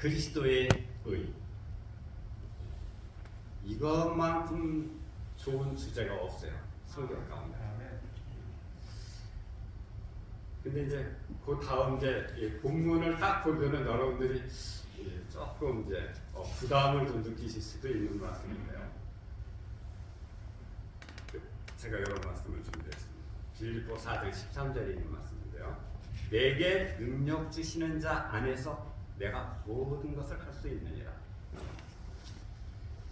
그리스도의 의. 이것만큼 좋은 주제가 없어요. 성경 가운데. 근데 이제 그 다음 이제 본문을 딱 보면은 여러분들이 조금 이제 부담을 좀 느끼실 수도 있는 말씀인데요. 제가 여러 말씀을 준비했습니다. 빌립보 4장 13절에 있는 말씀인데요. 내게 능력 주시는 자 안에서 내가 모든 것을 할 수 있느니라.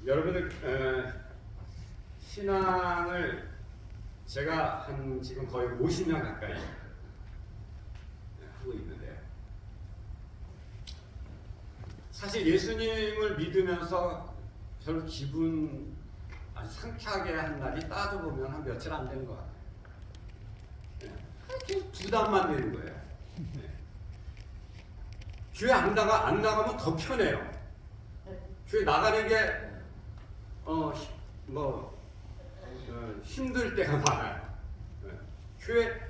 여러분들 신앙을 제가 한 지금 거의 50년 가까이 하고 있는데요. 사실 예수님을 믿으면서 별로 기분 아주 상쾌하게 한 날이 따져보면 한 며칠 안 되는 것 같아요. 계속 부담만 되는 거예요. 교회 안 나가면 더 편해요. 교회 나가는 게 힘들 때가 많아요. 교회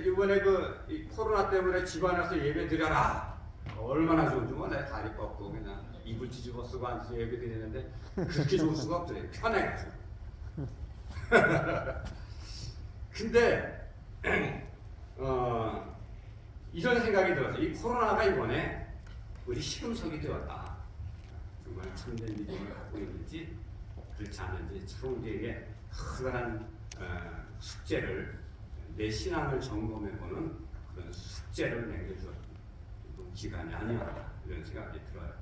이번에 이 코로나 때문에 집안에서 예배 드려라. 얼마나 좋은지 몰라요. 다리 뻗고 그냥 이불 뒤집어 쓰고 앉아서 예배 드리는데 그렇게 좋을 수가 없더래요. 편해가지고. 근데 이런 생각이 들어서 이 코로나가 이번에 우리 시금석이 되었다. 정말 참된 믿음을 갖고 있는지 그렇지 않은지 참 우리에게 커다란 숙제를 내 신앙을 점검해보는 그런 숙제를 남겨주었던 기간이 아니었다 이런 생각이 들어요.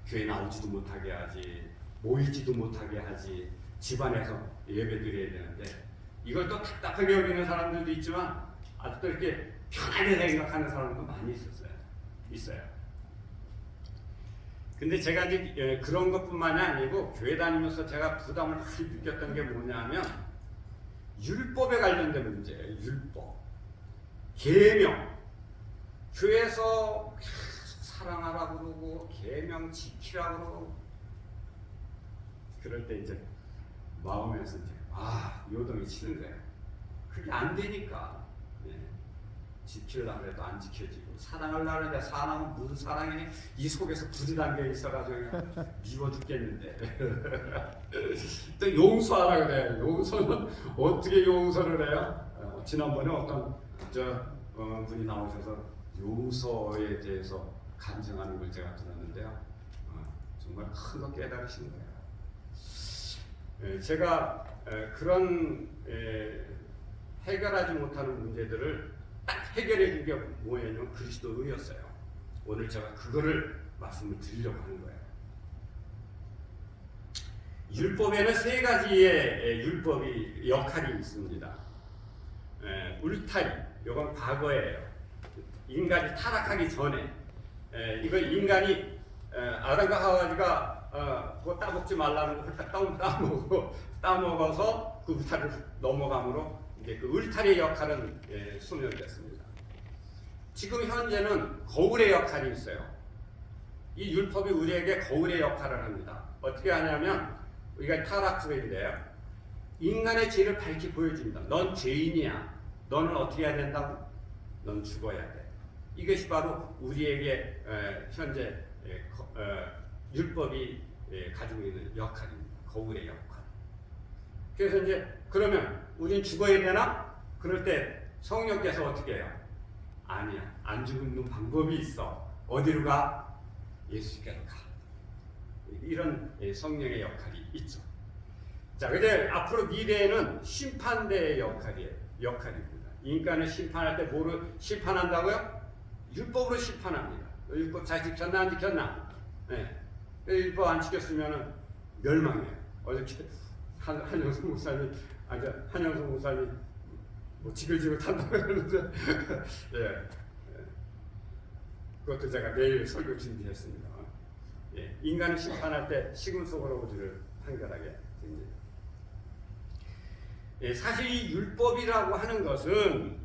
교회 나오지도 못하게 하지, 모이지도 못하게 하지, 집안에서 예배 드려야 되는데 이걸 또 답답하게 여기는 사람들도 있지만 아직도 이렇게 편하게 생각하는 사람도 많이 있어요. 근데 제가 이제 그런 것뿐만이 아니고 교회 다니면서 제가 부담을 많이 느꼈던 게 뭐냐면 율법에 관련된 문제예요. 율법, 계명. 교회에서 계속 사랑하라고 그러고 계명 지키라고 그러고 그럴 때 이제 마음에서 이제 요동이 치는 거예요. 그게 안 되니까. 지키려고 해도 안 지켜지고 사랑하려고 하는데 사랑은 무슨 사랑이니? 이 속에서 불이 담겨 있어가지고 미워 죽겠는데 또 용서하라 그래. 용서는 어떻게 용서를 해요? 지난번에 어떤 분이 나오셔서 용서에 대해서 간증하는 걸 제가 들었는데요. 정말 큰 거 깨달으시는 거예요. 제가 그런 해결하지 못하는 문제들을 딱 해결해 준 게 뭐냐면 그리스도의였어요. 오늘 제가 그거를 말씀을 드리려고 하는 거예요. 율법에는 세 가지의 율법이 역할이 있습니다. 울타리, 이건 과거예요. 인간이 타락하기 전에 이걸 인간이 아담과 하와가 그거 따먹지 말라는 걸 따먹어서 그 울타리를 넘어감으로 이제 그 울타리의 역할은 소멸됐습니다. 지금 현재는 거울의 역할이 있어요. 이 율법이 우리에게 거울의 역할을 합니다. 어떻게 하냐면 우리가 타락 후인데요. 인간의 죄를 밝히 보여줍니다. 넌 죄인이야. 너는 어떻게 해야 된다고? 넌 죽어야 돼. 이것이 바로 우리에게 현재 율법이 가지고 있는 역할입니다. 거울의 역할. 그래서 이제 그러면 우린 죽어야 되나? 그럴 때 성령께서 어떻게 해요? 아니야. 안 죽는 방법이 있어. 어디로 가? 예수께로 가. 이런 성령의 역할이 있죠. 자, 근데 앞으로 미래에는 심판대의 역할입니다. 인간을 심판할 때 뭐로 심판한다고요? 율법으로 심판합니다. 율법 잘 지켰나 안 지켰나? 율법 안 지켰으면 멸망이에요. 어저께 한영수 목사님 뭐 지글지글 탄다고 했는데 그것도 제가 내일 설교 준비했습니다. 인간을 심판할 때 시금석으로 우리를 판결하게 됩니다. 사실 이 율법이라고 하는 것은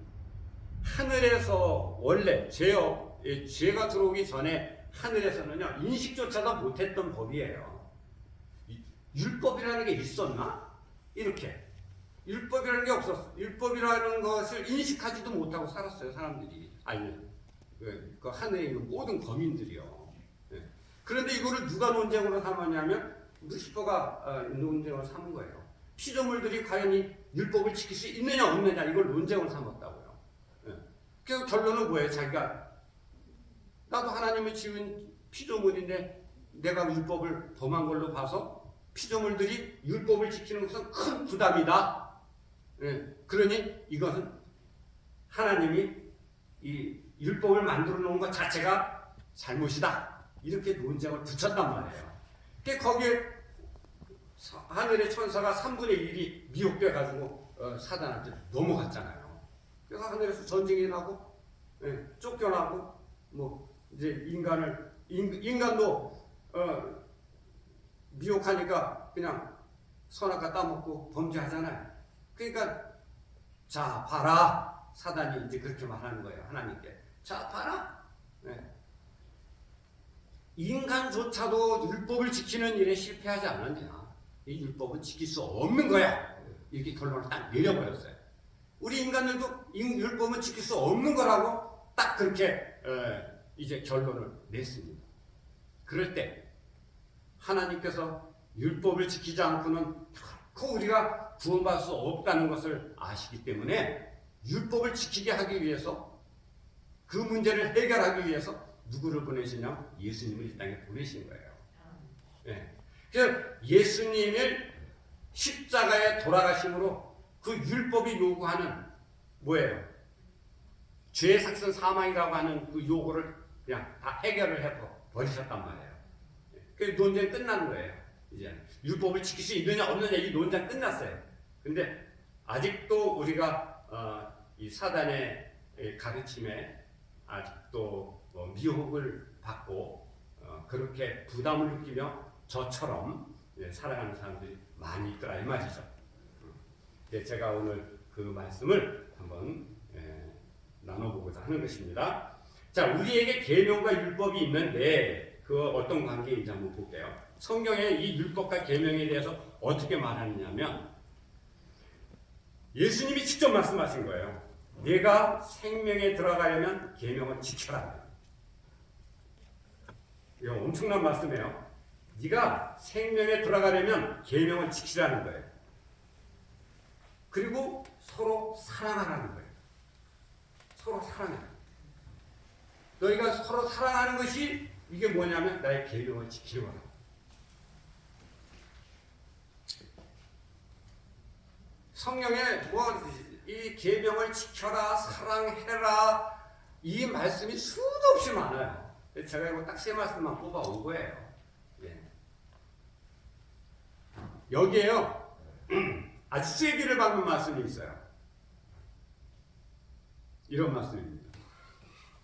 하늘에서 원래 죄가 들어오기 전에 하늘에서는요 인식조차도 못했던 법이에요. 율법이라는 게 있었나? 이렇게 율법이라는 게 없었어. 율법이라는 것을 인식하지도 못하고 살았어요. 사람들이 아니면 그 하늘에 있는 모든 거민들이요. 그런데 이거를 누가 논쟁으로 삼았냐면 루시퍼가 논쟁으로 삼은 거예요. 피조물들이 과연 이 율법을 지킬 수 있느냐 없느냐 이걸 논쟁으로 삼았다고요. 예. 그래서 결론은 뭐예요? 자기가 나도 하나님이 지은 피조물인데 내가 율법을 범한 걸로 봐서 피조물들이 율법을 지키는 것은 큰 부담이다. 예. 그러니 이것은 하나님이 이 율법을 만들어 놓은 것 자체가 잘못이다. 이렇게 논쟁을 붙였단 말이에요. 거기에 하늘의 천사가 3분의 1이 미혹돼 가지고 사단한테 넘어갔잖아요. 그래서 하늘에서 전쟁이 나고 쫓겨나고 뭐 이제 인간도 미혹하니까 그냥 선악과 따먹고 범죄하잖아요. 그러니까 자 봐라, 사단이 이제 그렇게 말하는 거예요. 하나님께 자 봐라, 인간조차도 율법을 지키는 일에 실패하지 않았냐. 이 율법은 지킬 수 없는 거야. 이렇게 결론을 딱 내려버렸어요. 우리 인간들도 율법은 지킬 수 없는 거라고 딱 그렇게 이제 결론을 냈습니다. 그럴 때 하나님께서 율법을 지키지 않고는 결코 우리가 구원받을 수 없다는 것을 아시기 때문에 율법을 지키게 하기 위해서 그 문제를 해결하기 위해서 누구를 보내시냐? 예수님을 이 땅에 보내신 거예요. 네. 그래서 예수님을 십자가에 돌아가심으로 그 율법이 요구하는 뭐예요? 죄의 삭선 사망이라고 하는 그 요구를 그냥 다 해결을 해버리셨단 말이에요. 그 논쟁 끝나는 거예요. 이제 율법을 지킬 수 있느냐 없느냐 이 논쟁 끝났어요. 근데 아직도 우리가 이 사단의 가르침에 아직도 미혹을 받고 그렇게 부담을 느끼며 저처럼 살아가는 사람들이 많이 있더라 이 말이죠. 제가 오늘 그 말씀을 한번 나눠보고자 하는 것입니다. 자, 우리에게 계명과 율법이 있는데 그 어떤 관계인지 한번 볼게요. 성경에 이 율법과 계명에 대해서 어떻게 말하느냐면 예수님이 직접 말씀하신 거예요. 내가 생명에 들어가려면 계명을 지켜라. 이거 엄청난 말씀이에요. 네가 생명에 들어가려면 계명을 지키라는 거예요. 그리고 서로 사랑하라는 거예요. 서로 사랑해. 너희가 서로 사랑하는 것이 이게 뭐냐면 나의 계명을 지키는 거라. 성경에 이 계명을 지켜라, 사랑해라 이 말씀이 수도 없이 많아요. 제가 이거 딱 세 말씀만 뽑아 온 거예요. 여기에요 아주 쐐기를 박는 말씀이 있어요. 이런 말씀입니다.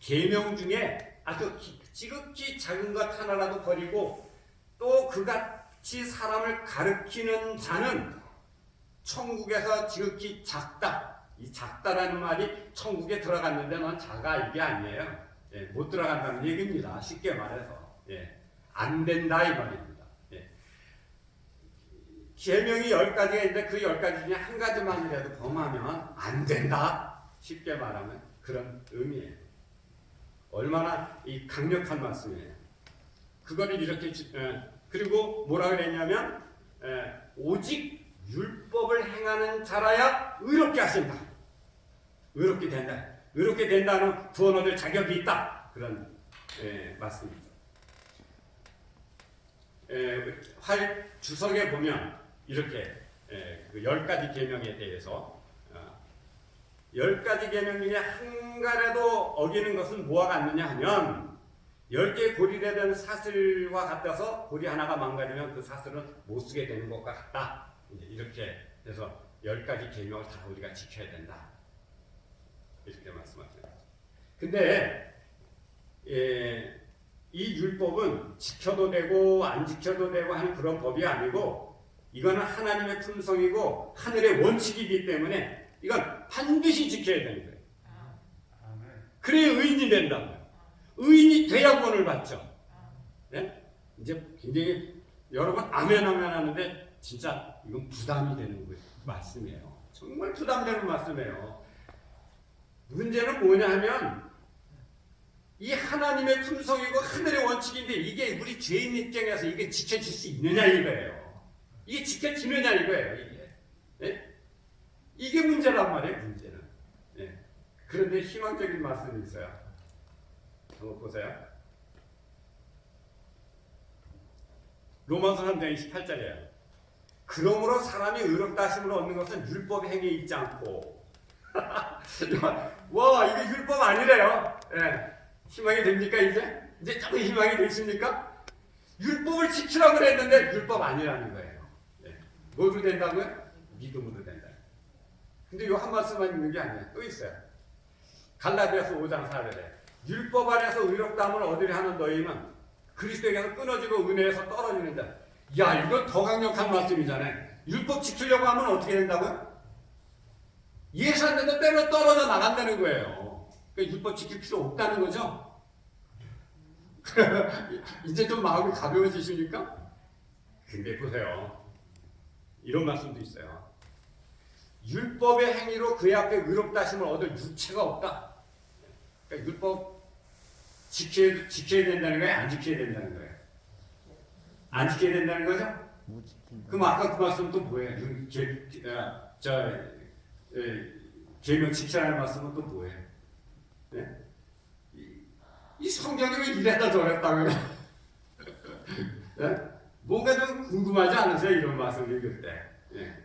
계명 중에 아주 지극히 작은 것 하나라도 버리고 또 그같이 사람을 가르치는 자는 천국에서 지극히 작다. 이 작다라는 말이 천국에 들어갔는데 넌 작아 이게 아니에요. 못 들어간다는 얘기입니다. 쉽게 말해서 안 된다 이 말입니다. 계명이 10가지가 있는데 그 10가지 중에 한 가지만이라도 범하면 안 된다. 쉽게 말하면 그런 의미예요. 얼마나 이 강력한 말씀이에요. 그거를 이렇게 그리고 뭐라 그랬냐면 오직 율법을 행하는 자라야 의롭게 하신다. 의롭게 된다. 의롭게 된다는 구원 얻을 자격이 있다. 그런 말씀입니다. 활 주석에 보면 이렇게 그 10가지 계명에 대해서 10가지 계명 중에 한 가지라도 어기는 것은 뭐와 같느냐 하면 10개의 고리에 대한 사슬과 같아서 고리 하나가 망가지면 그 사슬은 못 쓰게 되는 것과 같다. 이렇게 해서 10가지 계명을 다 우리가 지켜야 된다. 이렇게 말씀하세요. 근데 이 율법은 지켜도 되고 안 지켜도 되고 하는 그런 법이 아니고 이거는 하나님의 품성이고 하늘의 원칙이기 때문에 이건 반드시 지켜야 되는 거예요. 그래야 의인이 된다고요. 의인이 돼야 구원을 받죠. 네? 이제 굉장히 여러분 아멘 하는데 진짜 이건 부담이 되는 말씀이에요. 정말 부담되는 말씀이에요. 문제는 뭐냐 하면 이 하나님의 품성이고 하늘의 원칙인데 이게 우리 죄인 입장에서 이게 지켜질 수 있느냐 이거예요. 이게 지켜지느냐 이거예요. 이게. 네? 이게 문제란 말이에요. 문제는. 네. 그런데 희망적인 말씀이 있어요. 한번 보세요. 로마서 3장 28절이에요. 그러므로 사람이 의롭다 하심을 얻는 것은 율법 행위에 있지 않고 와 이게 율법 아니래요. 예. 희망이 됩니까 이제? 이제 조금 희망이 되십니까? 율법을 지키라고 그랬는데 율법 아니라는 거예요. 예. 뭐로 된다고요? 믿음으로 된다. 근데 요 한 말씀만 있는 게 아니에요. 또 있어요. 갈라디아서 5장 4절에 율법 안에서 의롭다함을 얻으려 하는 너희는 그리스도에게서 끊어지고 은혜에서 떨어지는다. 야 이거 더 강력한 말씀이잖아요. 율법 지키려고 하면 어떻게 된다고요? 예수 안 되면 때로 떨어져 나간다는 거예요. 그러니까 율법 지킬 필요 없다는 거죠. 이제 좀 마음이 가벼워지십니까? 근데 보세요. 이런 말씀도 있어요. 율법의 행위로 그의 앞에 의롭다 하심을 얻을 유체가 없다. 그러니까 율법 지켜야 된다는 거예요? 안 지켜야 된다는 거예요? 안 지켜야 된다는 거죠? 그럼 아까 그 말씀 또 뭐예요? 계명 지키라는 말씀은 또 뭐예요? 네? 이 성경이 왜 이랬다 저랬다 그래? 네? 뭔가 좀 궁금하지 않으세요? 이런 말씀 읽을 때. 네.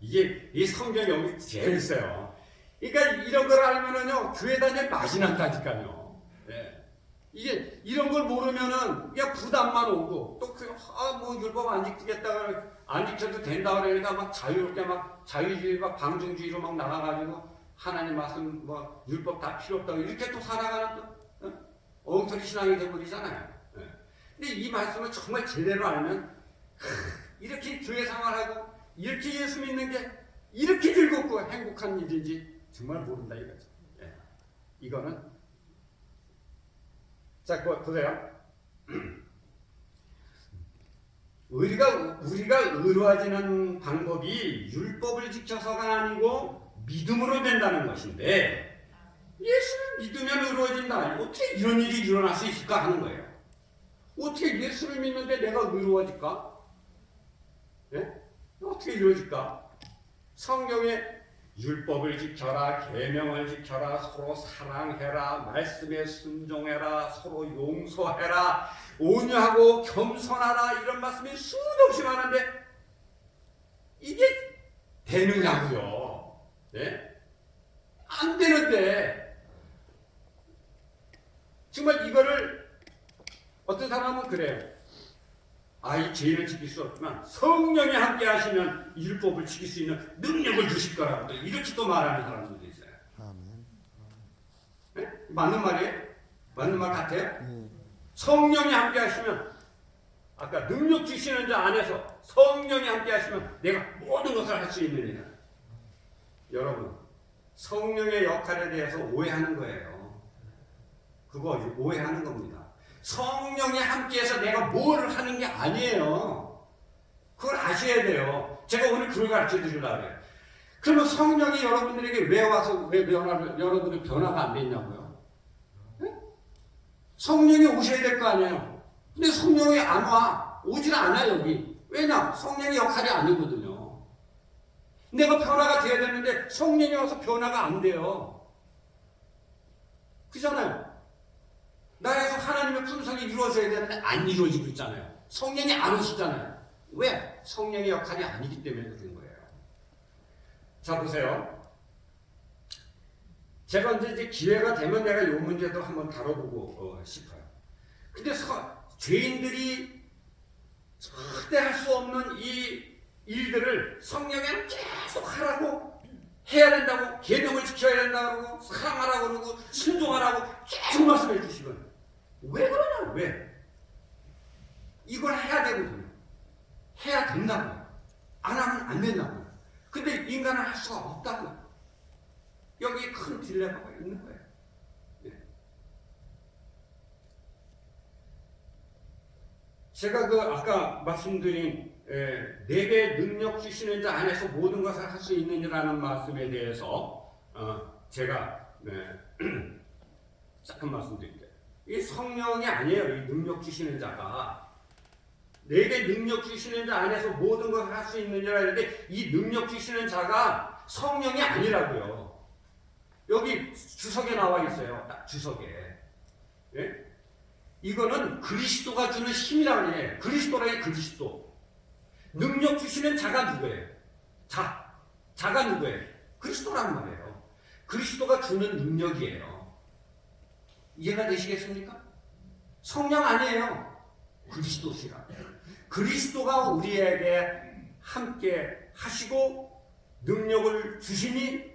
이게 이 성경이 여기 제일 있어요. 그러니까 이런 걸 알면은요 교회 다닐 맛이 난다니까요. 네. 이게 이런 걸 모르면은 그냥 부담만 오고 또 뭐 율법 안 지키겠다 안 지켜도 된다 그러니까 막 자유롭게 막 자유주의 막 방종주의로 막 나가가지고 하나님 말씀 뭐 율법 다 필요 없다고 이렇게 또 살아가는 또 엉터리 신앙이 돼버리잖아요. 네. 근데 이 말씀을 정말 제대로 알면 이렇게 교회 생활하고 이렇게 예수 믿는 게 이렇게 즐겁고 행복한 일인지 정말 모른다 이거죠. 네. 이거는 자 보세요. 우리가 의로워지는 방법이 율법을 지켜서가 아니고 믿음으로 된다는 것인데 예수를 믿으면 의로워진다. 어떻게 이런 일이 일어날 수 있을까 하는 거예요. 어떻게 예수를 믿는데 내가 의로워질까? 예? 어떻게 이루어질까? 성경에 율법을 지켜라, 계명을 지켜라, 서로 사랑해라, 말씀에 순종해라, 서로 용서해라, 온유하고 겸손하라 이런 말씀이 수도 없이 많은데 이게 되느냐고요? 네? 안 되는데 정말 이거를 어떤 사람은 그래요. 이 죄를 지킬 수 없지만 성령이 함께 하시면 율법을 지킬 수 있는 능력을 주실 거라고 이렇게 또 말하는 사람들도 있어요. 네? 맞는 말이에요? 맞는 말 같아요? 성령이 함께 하시면 아까 능력 주시는 자 안에서 성령이 함께 하시면 내가 모든 것을 할 수 있느니라. 여러분 성령의 역할에 대해서 오해하는 거예요. 그거 오해하는 겁니다. 성령이 함께해서 내가 뭘 하는 게 아니에요. 그걸 아셔야 돼요. 제가 오늘 그걸 가르쳐 드리려고 해요. 그러면 성령이 여러분들에게 왜 와서 여러분들 변화가 안 됐냐고요? 네? 성령이 오셔야 될 거 아니에요. 근데 성령이 안 와. 오질 않아 여기. 왜냐? 성령의 역할이 아니거든요. 내가 변화가 돼야 되는데 성령이 와서 변화가 안 돼요. 그잖아요. 나에서 하나님의 품성이 이루어져야 되는데 안 이루어지고 있잖아요. 성령이 안 오시잖아요. 왜? 성령의 역할이 아니기 때문에 그런 거예요. 자 보세요. 제가 이제 기회가 되면 내가 이 문제도 한번 다뤄보고 싶어요. 근데 죄인들이 절대 할 수 없는 이 일들을 성령이 계속 하라고 해야 된다고 계명을 지켜야 된다고 그러고 사랑하라고 그러고 순종하라고 계속 말씀해 주시거든요. 왜 그러냐? 왜? 이걸 해야 되거든요. 해야 된다고요. 안 하면 안 된다고요. 근데 인간은 할 수가 없다고요. 여기에 큰 딜레마가 있는 거예요. 네. 제가 아까 말씀드린 내게 능력 주시는 자 안에서 모든 것을 할 수 있느냐라는 말씀에 대해서 제가 잠깐 말씀드릴게요. 이 성령이 아니에요. 이 능력 주시는 자가. 내게 능력 주시는 자 안에서 모든 걸 할 수 있는 자라 했는데 이 능력 주시는 자가 성령이 아니라고요. 여기 주석에 나와 있어요. 딱 주석에. 예? 이거는 그리스도가 주는 힘이라고 해요. 그리스도라는 그리스도. 능력 주시는 자가 누구예요? 자가 누구예요? 그리스도란 말이에요. 그리스도가 주는 능력이에요. 이해가 되시겠습니까? 성령 아니에요. 그리스도시라. 그리스도가 우리에게 함께 하시고 능력을 주시니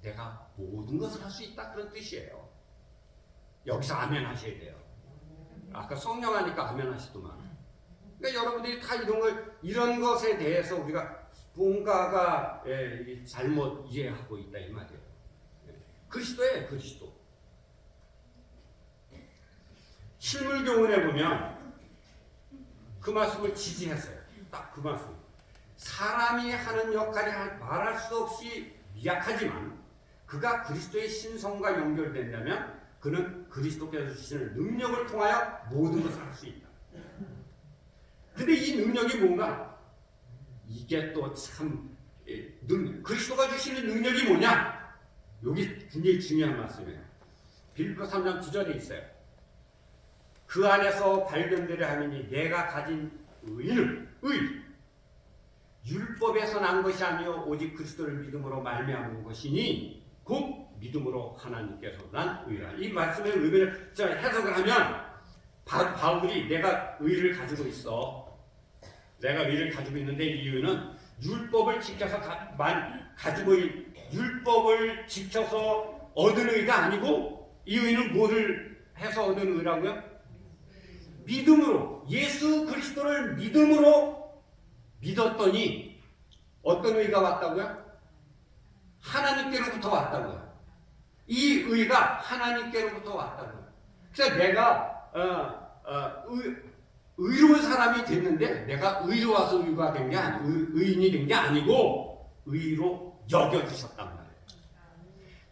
내가 모든 것을 할 수 있다 그런 뜻이에요. 여기서 아멘 하셔야 돼요. 아까 성령 하니까 아멘 하시더만. 그러니까 여러분들이 다 이런 것에 대해서 우리가 뭔가가 잘못 이해하고 있다 이 말이에요. 그리스도예요, 그리스도. 실물교훈에 보면 그 말씀을 지지했어요. 딱 그 말씀. 사람이 하는 역할이 말할 수 없이 미약하지만 그가 그리스도의 신성과 연결된다면 그는 그리스도께서 주시는 능력을 통하여 모든 것을 할 수 있다. 근데 이 능력이 뭔가? 이게 또 참 그리스도가 주시는 능력이 뭐냐? 여기 굉장히 중요한 말씀이에요. 빌립보 3장 9절에 있어요. 그 안에서 발견되려 하느니 내가 가진 의는 율법에서 난 것이 아니요 오직 그리스도를 믿음으로 말미암은 것이니 곧 믿음으로 하나님께서 난 의라. 이 말씀의 의미를 해석을 하면 바울이 내가 의를 가지고 있어. 내가 의를 가지고 있는데 이유는 율법을 지켜서 율법을 지켜서 얻은 의가 아니고 이 의는 뭐를 해서 얻은 의라고요? 믿음으로 예수 그리스도를 믿음으로 믿었더니 어떤 의가 왔다고요? 하나님께로부터 왔다고요. 이 의가 하나님께로부터 왔다고요. 그래서 내가 의로운 사람이 됐는데 내가 의로워서 의가 된 게 의인이 된 게 아니고 의로 여겨주셨단 말이에요.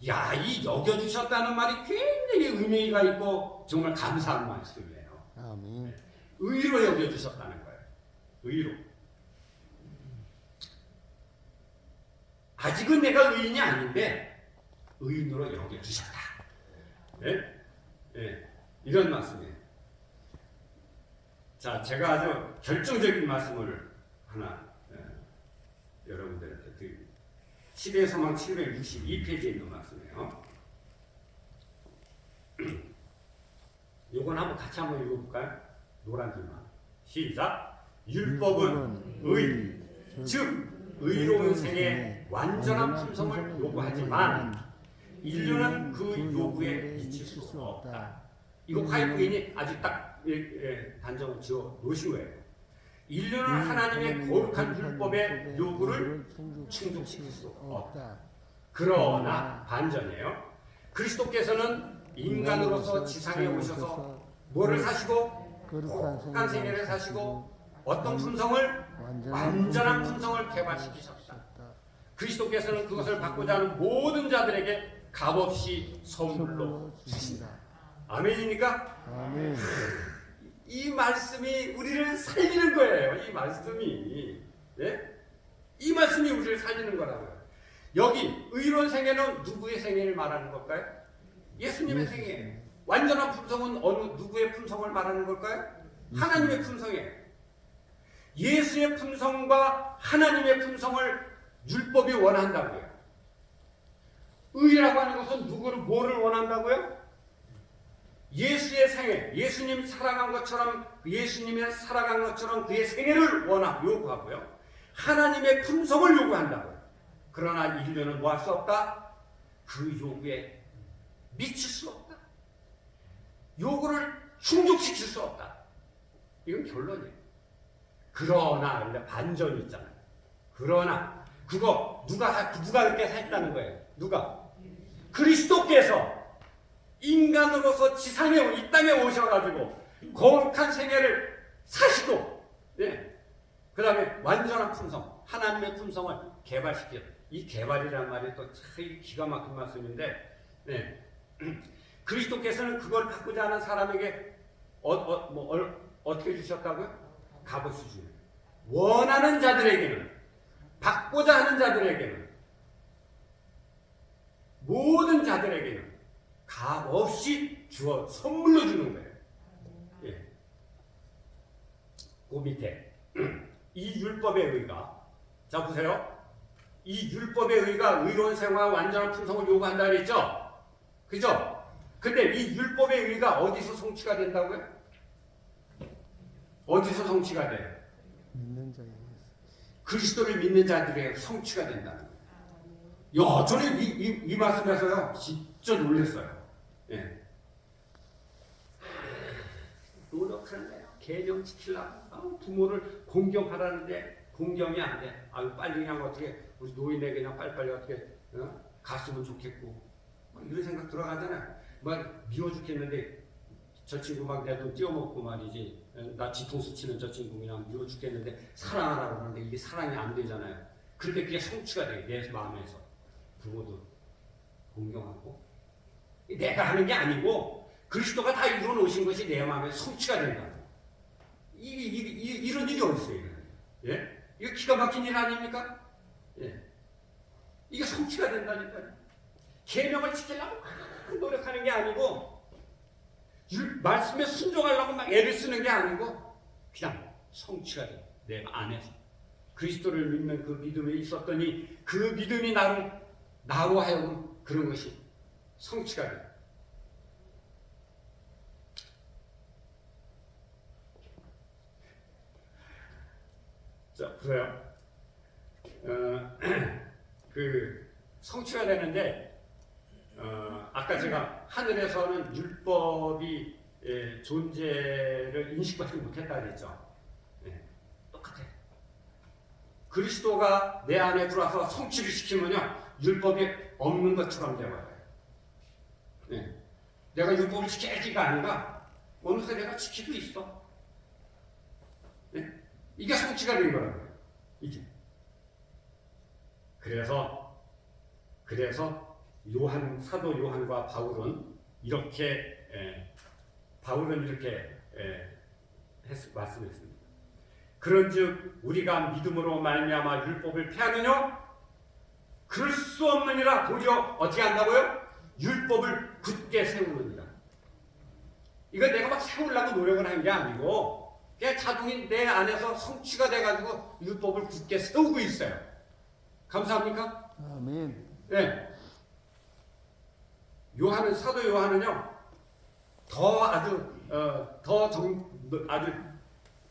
야, 이 여겨주셨다는 말이 굉장히 의미가 있고 정말 감사한 말씀이에요. 아멘. 의로 여겨주셨다는 거예요. 의로. 아직은 내가 의인이 아닌데 의인으로 여겨주셨다. 네? 네. 이런 말씀이에요. 자, 제가 아주 결정적인 말씀을 하나 여러분들한테 드립니다. 시대서망 762페이지에 있는 말씀이에요. 요건 한번 같이 한번 읽어볼까요? 노란 줄만. 시작. 율법은 의, 즉 의로운 생에 완전한 품성을 요구하지만 인류는 그 요구에 미칠 수 없다. 이거 화해부인이 아주 딱 단정을 지어 놓으신 거예요. 인류는 하나님의 거룩한 율법의 요구를 충족시킬 수 없다. 그러나 반전이에요. 그리스도께서는 인간으로서 지상에 오셔서 뭐를 사시고 거룩한 생애를 사시고 어떤 품성을? 완전한 품성을 개발시키셨다. 그리스도께서는 그것을 받고자 하는 모든 자들에게 값없이 선물로 주신다. 아멘입니까? 아멘. 이 말씀이 우리를 살리는 거예요. 이 말씀이. 예? 이 말씀이 우리를 살리는 거라고요. 여기 의로운 생애는 누구의 생애를 말하는 걸까요? 예수님의 생애예요. 완전한 품성은 누구의 품성을 말하는 걸까요? 하나님의 품성이에요. 예수의 품성과 하나님의 품성을 율법이 원한다고요. 의라고 하는 것은 뭐를 원한다고요? 예수의 생애, 예수님 살아간 것처럼 예수님의 살아간 것처럼 그의 생애를 요구하고요. 하나님의 품성을 요구한다고요. 그러나 인류는 뭐 할 수 없다? 그 요구에 미칠 수 없다. 요구를 충족시킬 수 없다. 이건 결론이에요. 그러나 반전이 있잖아요. 그러나 누가 그렇게 했다는 거예요? 누가? 그리스도께서 인간으로서 이 땅에 오셔가지고 거룩한 생애를 사시고, 예. 그 다음에 완전한 품성, 하나님의 품성을 개발시켜요. 이 개발이라는 말이 또 참 기가 막힌 말씀인데, 네. 그리스도께서는 그걸 받고자 하는 사람에게 어떻게 주셨다고요? 값없이 주는. 원하는 자들에게는, 받고자 하는 자들에게는, 모든 자들에게는 값없이 주어 선물로 주는 거예요. 예. 그 밑에 이 율법의 의가, 자 보세요. 이 율법의 의가 의로운 생활과 완전한 풍성을 요구한다 그랬죠? 그죠? 근데 이 율법의 의가 어디서 성취가 된다고요? 어디서 성취가 돼요? 믿는 자에게. 그리스도를 믿는 자들에게 성취가 된다는 거예요. 야, 저는 이 말씀에서요 진짜 놀랐어요. 예. 노력하는 거예요. 계명 지키려고. 부모를 공경하라는데 공경이 안 돼. 아유, 빨리 그냥 어떻게 우리 노인에게 그냥 빨리빨리 어떻게 갔으면 좋겠고 이런 생각 들어가잖아요. 막 미워 죽겠는데 저 친구 막 내 돈 띄워먹고 말이지, 나 뒤통수 치는 저 친구 그냥 미워 죽겠는데 사랑하라고 그러는데 이게 사랑이 안 되잖아요. 그런데 그게 성취가 돼, 내 마음에서. 부모도 공경하고 내가 하는 게 아니고 그리스도가 다 이루어 놓으신 것이 내 마음에 성취가 된다는 거예요. 이런 일이 어디 있어요? 예? 이거 기가 막힌 일 아닙니까? 예. 이게 성취가 된다니까요. 계명을 지키려고 막 노력하는 게 아니고, 말씀에 순종하려고 막 애를 쓰는 게 아니고 그냥 성취가 돼, 내 안에서. 그리스도를 믿는 그 믿음에 있었더니 그 믿음이 나로 하여금 그런 것이 성취가 돼. 자, 보세요. 그 성취가 되는데, 아까 제가 하늘에서는 율법이 존재를 인식받지 못했다 그랬죠. 네, 똑같아요. 그리스도가 내 안에 들어와서 성취를 시키면요, 율법이 없는 것처럼 되어요. 네. 내가 율법을 지켜야지가 아니라 어느새 내가 지키고 있어. 네? 이게 성취가 된 거라고요. 이게. 그래서 사도 요한과 바울은 이렇게 말씀했습니다. 그런즉 우리가 믿음으로 말미암아 율법을 폐하느냐? 그럴 수 없느니라. 도리어 어떻게 한다고요? 율법을 굳게 세우느니라. 이건 내가 막 세우려고 노력을 한 게 아니고 그냥 자동이 내 안에서 성취가 돼가지고 율법을 굳게 세우고 있어요. 감사합니까? 아멘. 네. 사도 요한은요, 아주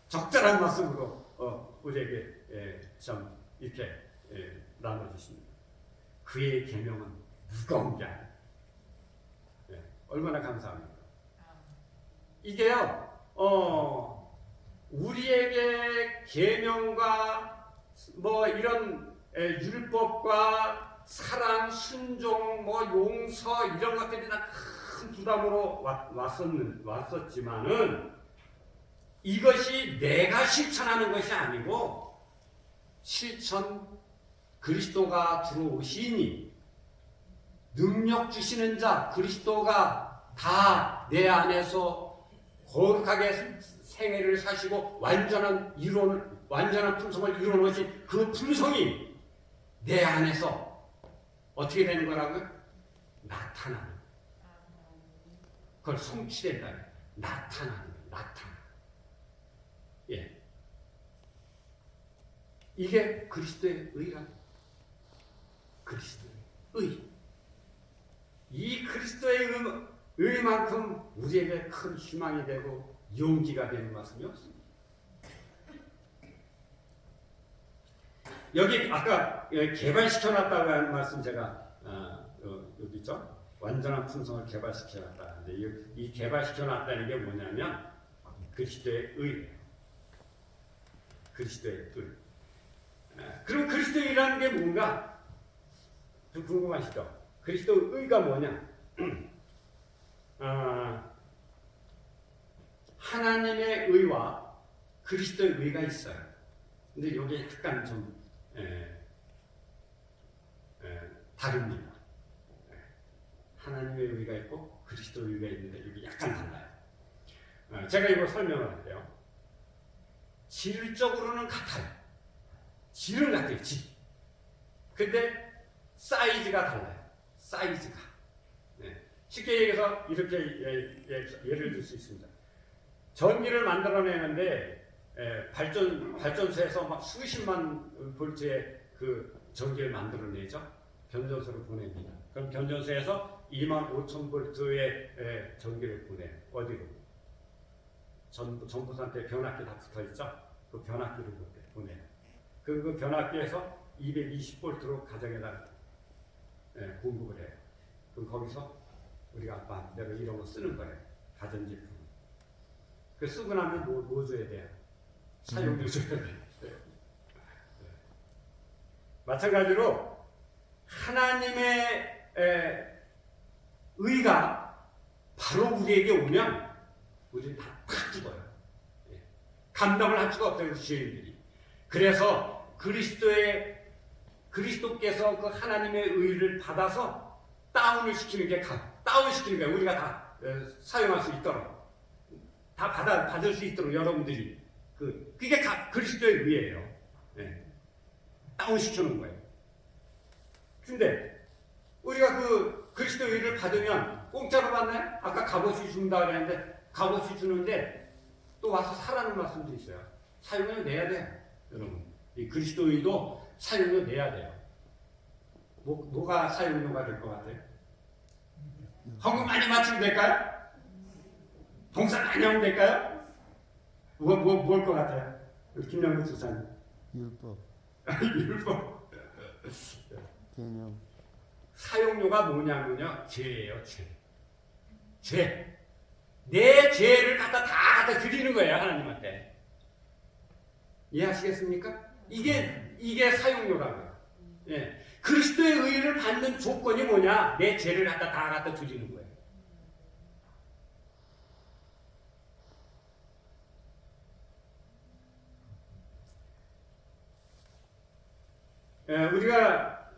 적절한 말씀으로 우리에게 참 이렇게 나눠주십니다. 그의 계명은 무거운 게 아니에요. 네. 얼마나 감사합니까? 이게요, 우리에게 계명과 이런 율법과 사랑, 순종, 용서 이런 것들이 다 큰 부담으로 왔었지만은 이것이 내가 실천하는 것이 아니고 그리스도가 들어오시니 능력 주시는 자 그리스도가 다 내 안에서 거룩하게 생애를 사시고 완전한 풍성을 이루어 놓으신 그 풍성이 내 안에서 어떻게 되는 거라고요? 나타나는. 그걸 성취된다. 나타나는. 예. 이게 그리스도의 의라. 그리스도의 의. 이 그리스도의 의만큼 우리에게 큰 희망이 되고 용기가 되는 말씀이 없습니다. 여기 아까 개발시켜놨다고 하는 말씀 제가 여기 있죠? 완전한 풍성을 개발시켜놨다는데 이 개발시켜놨다는 게 뭐냐면 그리스도의 의. 그리스도의 의. 그럼 그리스도의 의라는 게 뭔가? 좀 궁금하시죠? 그리스도의 의가 뭐냐? 하나님의 의와 그리스도의 의가 있어요. 근데 여기 약간 좀 다릅니다. 하나님의 의가 있고 그리스도 의가 있는데 이게 약간 달라요. 제가 이거 설명을 할게요. 질적으로는 같아요. 질은 같아요. 질. 근데 사이즈가 달라요. 사이즈가. 네. 쉽게 얘기해서 이렇게 예를 들 수 있습니다. 전기를 만들어내는데 발전소에서 막 수십만 볼트의 그 전기를 만들어내죠. 변전소로 보냅니다. 그럼 변전소에서 25,000볼트의 전기를 보내요. 어디로? 전부산대 변압기 다 붙어있죠? 그 변압기를 보내요. 그 변압기에서 220볼트로 가정에다 공급을 해요. 그럼 거기서 우리가 내가 이런 거 쓰는 거예요. 가전제품. 그 쓰고 나면 뭐 줘야 돼요? 사용료 줘야 돼요. 마찬가지로 하나님의 의가 바로 우리에게 오면 우리는 다 죽어요. 감당을 할 수가 없어요. 죄인들이. 그래서 그리스도께서 그 하나님의 의를 받아서 다운시키는 게 우리가 다 사용할 수 있도록 다 받을 수 있도록 여러분들이 그게 그리스도의 의예요. 다운시키는 거예요. 근데 우리가 그 그리스도의 의를 받으면 공짜로 받나요? 아까 값없이 준다 그랬는데 값없이 주는데 또 와서 사라는 말씀도 있어요. 사용료 내야 돼요. 여러분 이 그리스도의 의도 사용료 내야 돼요. 뭐가 사용료가 될 것 같아요? 헌금 많이 맞추면 될까요? 봉사 많이 하면 될까요? 뭘 것 같아요? 김영국 주사님. 율법. 율법. 개념. 사용료가 뭐냐면요. 죄예요. 죄. 내 죄를 다 드리는 거예요. 하나님한테. 이해하시겠습니까? 이게 사용료라고요. 예. 그리스도의 의를 받는 조건이 뭐냐? 내 죄를 다 갖다 드리는 거예요. 우리가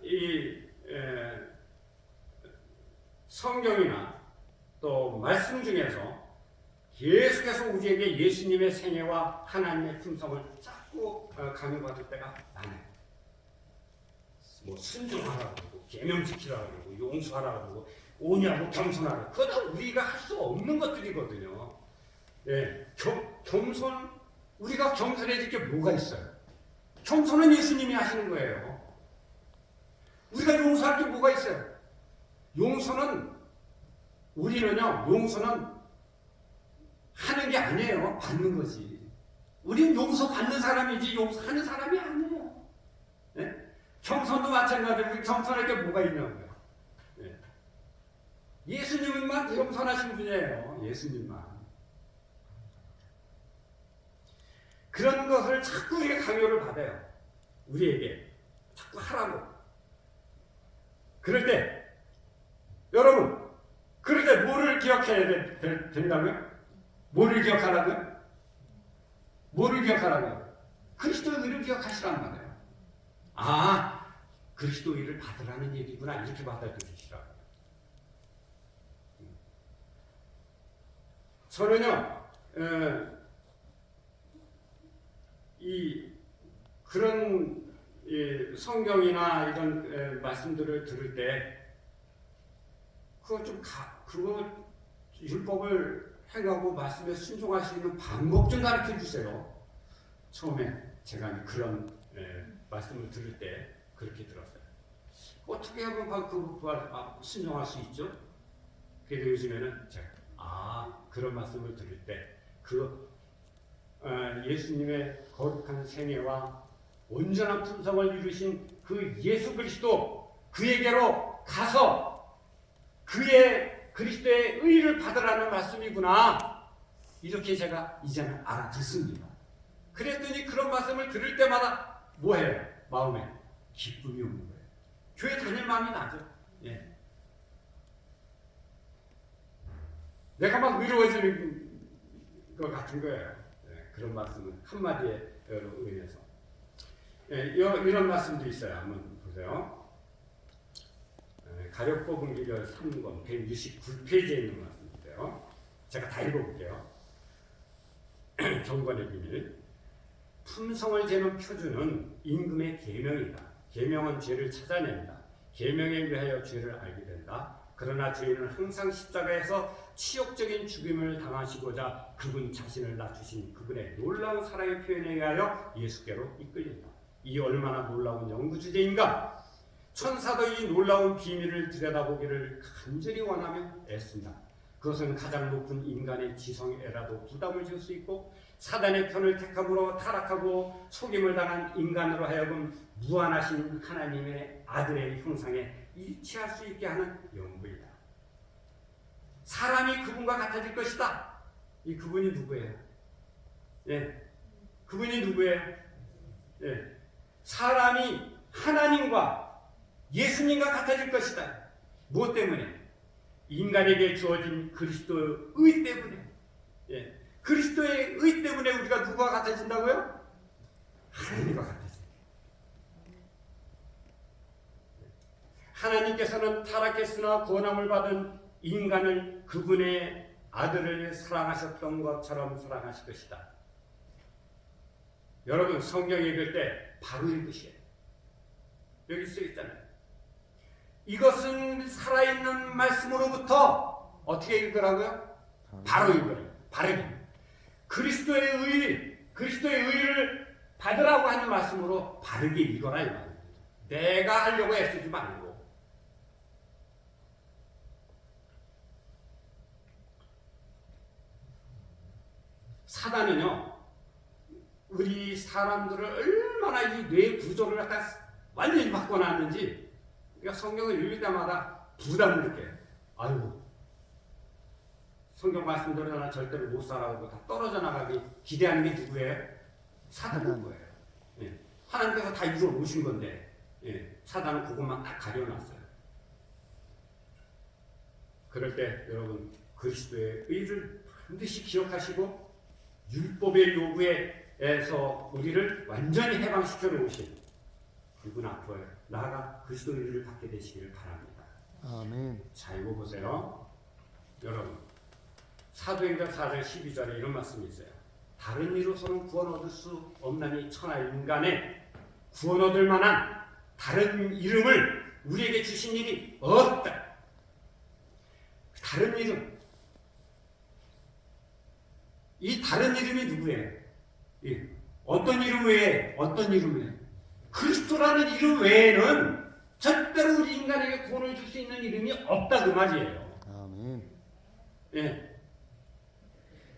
성경이나 또 말씀 중에서 계속해서 우리에게 예수님의 생애와 하나님의 품성을 자꾸 강요받을 때가 많아요. 뭐 순종하라고 그러고 계명 지키라고 그러고 용서하라고 그러고 오냐고 겸손하라고. 그거 다 우리가 할 수 없는 것들이거든요. 겸손, 우리가 겸손해질 게 뭐가 있어요? 겸손은 예수님이 하시는 거예요. 우리가 용서할 게 뭐가 있어요? 용서는 하는 게 아니에요. 받는 거지. 우리는 용서 받는 사람이지 용서하는 사람이 아니에요. 네? 겸손도 마찬가지로 겸손할 게 뭐가 있냐고요. 네. 예수님만 겸손하신 분이에요. 예수님만. 그런 것을 자꾸 우리가 강요를 받아요. 우리에게. 자꾸 하라고. 그럴 때 뭐를 기억해야 된다고요? 뭐를 기억하라고요? 그리스도의 의를 기억하시라는 거예요. 그리스도의 의를 받으라는 얘기구나. 이렇게 받아들이시라고요. 저는요, 그런 성경이나 이런 말씀들을 들을 때 그거 율법을 행하고 말씀에 순종할 수 있는 방법 좀 가르쳐 주세요. 처음에 제가 그런 말씀을 들을 때 그렇게 들었어요. 어떻게 하면 순종할 수 있죠? 그래서 요즘에는 제가 그런 말씀을 들을 때 예수님의 거룩한 생애와 온전한 품성을 이루신 그 예수 그리스도 그에게로 가서 그의 그리스도의 의를 받으라는 말씀이구나. 이렇게 제가 이제는 알아듣습니다. 그랬더니 그런 말씀을 들을 때마다 뭐해요? 마음에 기쁨이 오는 거예요. 교회 다닐 마음이 나죠. 예. 내가 막 위로해지는 것 같은 거예요. 예. 그런 말씀을 한마디에 의해서. 예. 이런 말씀도 있어요. 한번 보세요. 가력 뽑은 기별 3권 169페이지에 있는 말씀인데요. 제가 다 읽어볼게요. 경건의 비밀. 품성을 재는 표준은 임금의 계명이다. 계명은 죄를 찾아낸다. 계명에 의하여 죄를 알게 된다. 그러나 죄인은 항상 십자가에서 치욕적인 죽임을 당하시고자 그분 자신을 낮추신 그분의 놀라운 사랑의 표현에 의하여 예수께로 이끌린다. 이 얼마나 놀라운 연구주제인가. 천사도 이 놀라운 비밀을 들여다보기를 간절히 원하며 애쓴다. 그것은 가장 높은 인간의 지성에라도 부담을 줄 수 있고 사단의 편을 택함으로 타락하고 속임을 당한 인간으로 하여금 무한하신 하나님의 아들의 형상에 일치할 수 있게 하는 연구이다. 사람이 그분과 같아질 것이다. 이 그분이 누구예요? 예, 그분이 누구예요? 예, 사람이 하나님과 예수님과 같아질 것이다. 무엇 때문에? 인간에게 주어진 그리스도의 의 때문에. 예, 그리스도의 의 때문에 우리가 누구와 같아진다고요? 하나님과 같아진다. 하나님께서는 타락했으나 구원함을 받은 인간을 그분의 아들을 사랑하셨던 것처럼 사랑하실 것이다. 여러분 성경 읽을 때 바로 읽으셔야 돼요. 여기 쓰여있잖아요. 이것은 살아있는 말씀으로부터 어떻게 읽으라고요? 바로 읽으라고요. 바르게. 그리스도의 의를 받으라고 하는 말씀으로 바르게 읽어라 이 말입니다. 내가 하려고 애쓰지 말고. 사단은요, 우리 사람들을 얼마나 이 뇌 구조를 갖다 완전히 바꿔놨는지, 우리가 성경을 읽을 때마다 부담을 느껴요. 아이고, 성경 말씀대로 나 절대로 못 살아가고 다 떨어져 나가기 기대하는 게 누구예요? 사단인 거예요. 예. 하나님께서 다 이루어 놓으신 건데, 예. 사단은 그것만 딱 가려놨어요. 그럴 때 여러분 그리스도의 의를 반드시 기억하시고 율법의 요구에서 우리를 완전히 해방시켜 놓으신 그분 앞으로 나아가 그리스도의 의를 받게 되시기를 바랍니다. 아멘. 자, 이거 보세요. 여러분 사도행전 4장 12절에 이런 말씀이 있어요. 다른 이로서는 구원 얻을 수 없나니 천하 인간에 구원 얻을 만한 다른 이름을 우리에게 주신 일이 없다. 다른 이름. 이 다른 이름이 누구예요? 예. 어떤 이름 외에? 어떤 이름 외에? 그리스도라는 이름 외에는 절대로 우리 인간에게 구원을 줄 수 있는 이름이 없다 그 말이에요. 아멘. 예.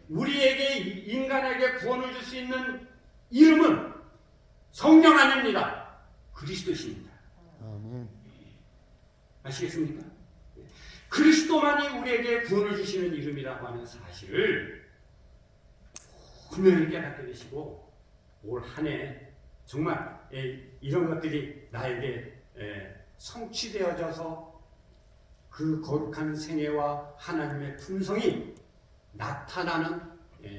우리에게 인간에게 구원을 줄 수 있는 이름은 성령 아닙니다. 그리스도십니다. 아멘. 아시겠습니까? 그리스도만이 우리에게 구원을 주시는 이름이라고 하는 사실을 분명히 깨닫게 되시고 올 한 해 정말 이런 것들이 나에게 성취되어져서 그 거룩한 생애와 하나님의 품성이 나타나는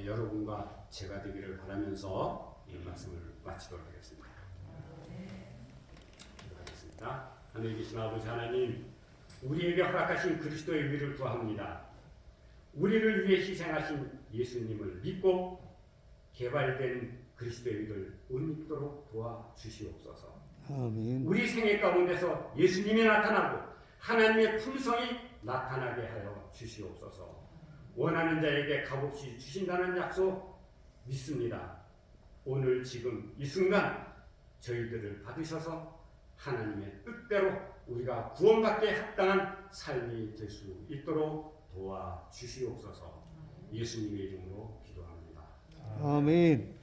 여러분과 제가 되기를 바라면서 이 말씀을 마치도록 하겠습니다. 기도하겠습니다. 하늘에 계신 아버지 하나님, 우리에게 허락하신 그리스도의 의를 구합니다. 우리를 위해 희생하신 예수님을 믿고 개발된 그리스도의 의를 못 믿도록 도와주시옵소서. 아멘. 우리 생애 가운데서 예수님이 나타나고 하나님의 품성이 나타나게 하여 주시옵소서. 원하는 자에게 값없이 주신다는 약속 믿습니다. 오늘 지금 이 순간 저희들을 받으셔서 하나님의 뜻대로 우리가 구원받게 합당한 삶이 될 수 있도록 도와주시옵소서. 예수님의 이름으로 기도합니다. 아멘.